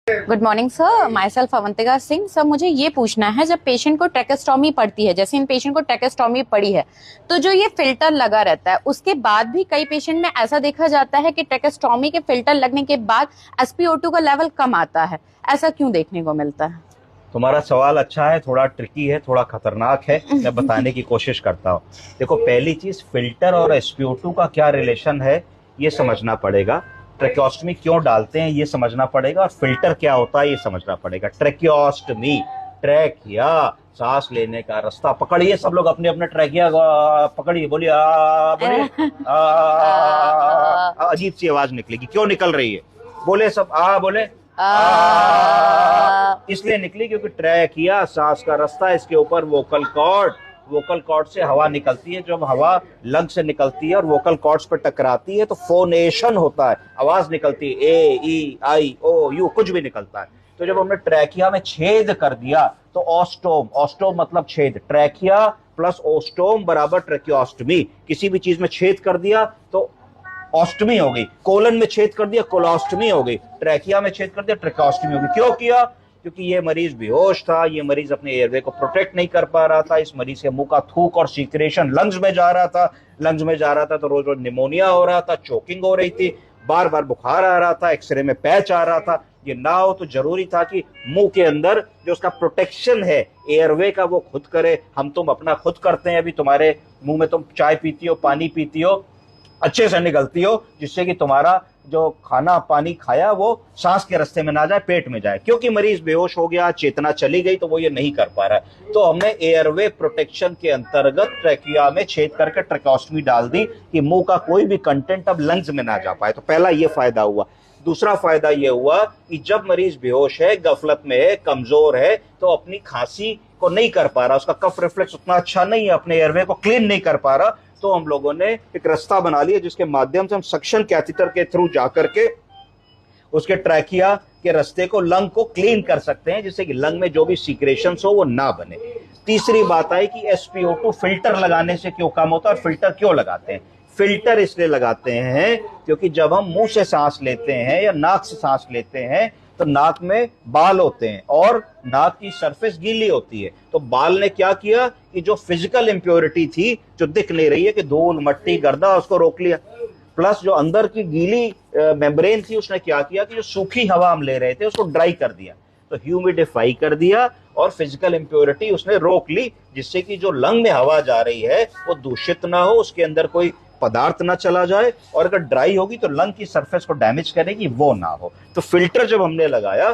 Good morning sir, my self Avantika Singh. Sir मुझे ये पूछना है, जब पेशेंट को ट्रेकेस्टोमी पड़ती है, जैसे इन पेशेंट को ट्रेकेस्टोमी पड़ी है, तो जो ये फिल्टर लगा रहता है उसके बाद भी कई पेशेंट में ऐसा देखा जाता है कि ट्रेकेस्टोमी के फिल्टर लगने के बाद SpO2 का लेवल कम आता है। ऐसा क्यों देखने को मिलता है? तुम्हारा सवाल अच्छा है, थोड़ा ट्रिकी है, थोड़ा खतरनाक है। मैं बताने की कोशिश करता हूँ। देखो, पहली चीज फिल्टर और SpO2 का क्या रिलेशन है ये समझना पड़ेगा। ट्रेकियोस्टमी क्यों डालते हैं ये समझना पड़ेगा, और फिल्टर क्या होता है ये समझना पड़ेगा। ट्रेकियोस्टमी, ट्रैकिया, सांस लेने का रास्ता। पकड़िए सब लोग अपने अपने ट्रैकिया पकड़िए, बोलिए बोलिए अजीब सी आवाज निकलेगी। क्यों निकल रही है? बोले सब बोले इसलिए निकली क्योंकि ट्रैकिया सांस का रास्ता, इसके ऊपर वोकल कॉर्ड से हवा निकलती है। जब हवा लंग से निकलती है और वोकल कॉर्ड्स पर टकराती है तो फोनेशन होता है, आवाज निकलती है। A, E, I, O, U, कुछ भी निकलता है। तो जब हमने ट्रैकिया में छेद कर दिया तो ऑस्टोम मतलब छेद, ट्रैकिया प्लस ओस्टोम बराबर ट्रेकियोस्टमी। किसी भी चीज में छेद कर दिया तो ऑस्टमी हो गई, कोलन में छेद कर दिया कोलोस्टमी हो गई, ट्रैकिया में छेद कर दिया ट्रेकोस्टमी हो गई। क्यों किया? क्योंकि ये मरीज बेहोश था, ये मरीज अपने एयरवे को प्रोटेक्ट नहीं कर पा रहा था, इस मरीज के मुंह का थूक और सीक्रेशन लंग्स में जा रहा था, तो रोज रोज निमोनिया हो रहा था, चोकिंग हो रही थी, बार बार बुखार आ रहा था, एक्सरे में पैच आ रहा था। ये ना हो तो जरूरी था कि मुंह के अंदर जो उसका प्रोटेक्शन है एयरवे का वो खुद करे। हम तुम अपना खुद करते हैं। अभी तुम्हारे मुंह में तुम चाय पीती हो, पानी पीती हो, अच्छे से निकलती हो, जिससे कि तुम्हारा जो खाना पानी खाया वो सांस के रास्ते में ना जाए, पेट में जाए। क्योंकि मरीज बेहोश हो गया, चेतना चली गई, तो वो ये नहीं कर पा रहा है। तो हमने एयरवे प्रोटेक्शन के अंतर्गत ट्रैकिया में छेद करके ट्रेकोस्टमी डाल दी कि मुंह का कोई भी कंटेंट अब लंग्स में ना जा पाए। तो पहला ये फायदा हुआ। दूसरा फायदा ये हुआ कि जब मरीज बेहोश है, गफलत में है, कमजोर है, तो अपनी खांसी को नहीं कर पा रहा, उसका कफ रिफ्लेक्स उतना अच्छा नहीं है, अपने एयरवे को क्लीन नहीं कर पा रहा, तो हम लोगों ने एक रास्ता बना लिया जिसके माध्यम से हम सक्शन कैथेटर के थ्रू जाकर के उसके ट्रैकिया के रास्ते को, लंग को क्लीन कर सकते हैं, जिससे कि लंग में जो भी सीक्रेशंस हो वो ना बने। तीसरी बात आई कि SpO2 फिल्टर लगाने से क्यों कम होता है, और फिल्टर क्यों लगाते हैं? फिल्टर इसलिए लगाते हैं क्योंकि जब हम मुंह से सांस लेते हैं या नाक से सांस लेते हैं तो नाक में बाल होते हैं और नाक की सरफेस गीली होती है। तो बाल ने क्या किया कि जो फिजिकल इंप्योरिटी थी, जो दिख नहीं रही है कि धूल मट्टी गर्दा, उसको रोक लिया। प्लस जो अंदर की गीली मेम्ब्रेन थी, उसने क्या किया कि जो सूखी हवा हम ले रहे थे उसको ड्राई कर दिया, तो ह्यूमिडिफाई कर दिया और फिजिकल इंप्योरिटी उसने रोक ली, जिससे कि जो लंग में हवा जा रही है वो दूषित ना हो, उसके अंदर कोई पदार्थ ना चला जाए, और अगर ड्राई होगी तो लंग की सरफेस को डैमेज करेगी, वो ना हो। तो फिल्टर जब हमने लगाया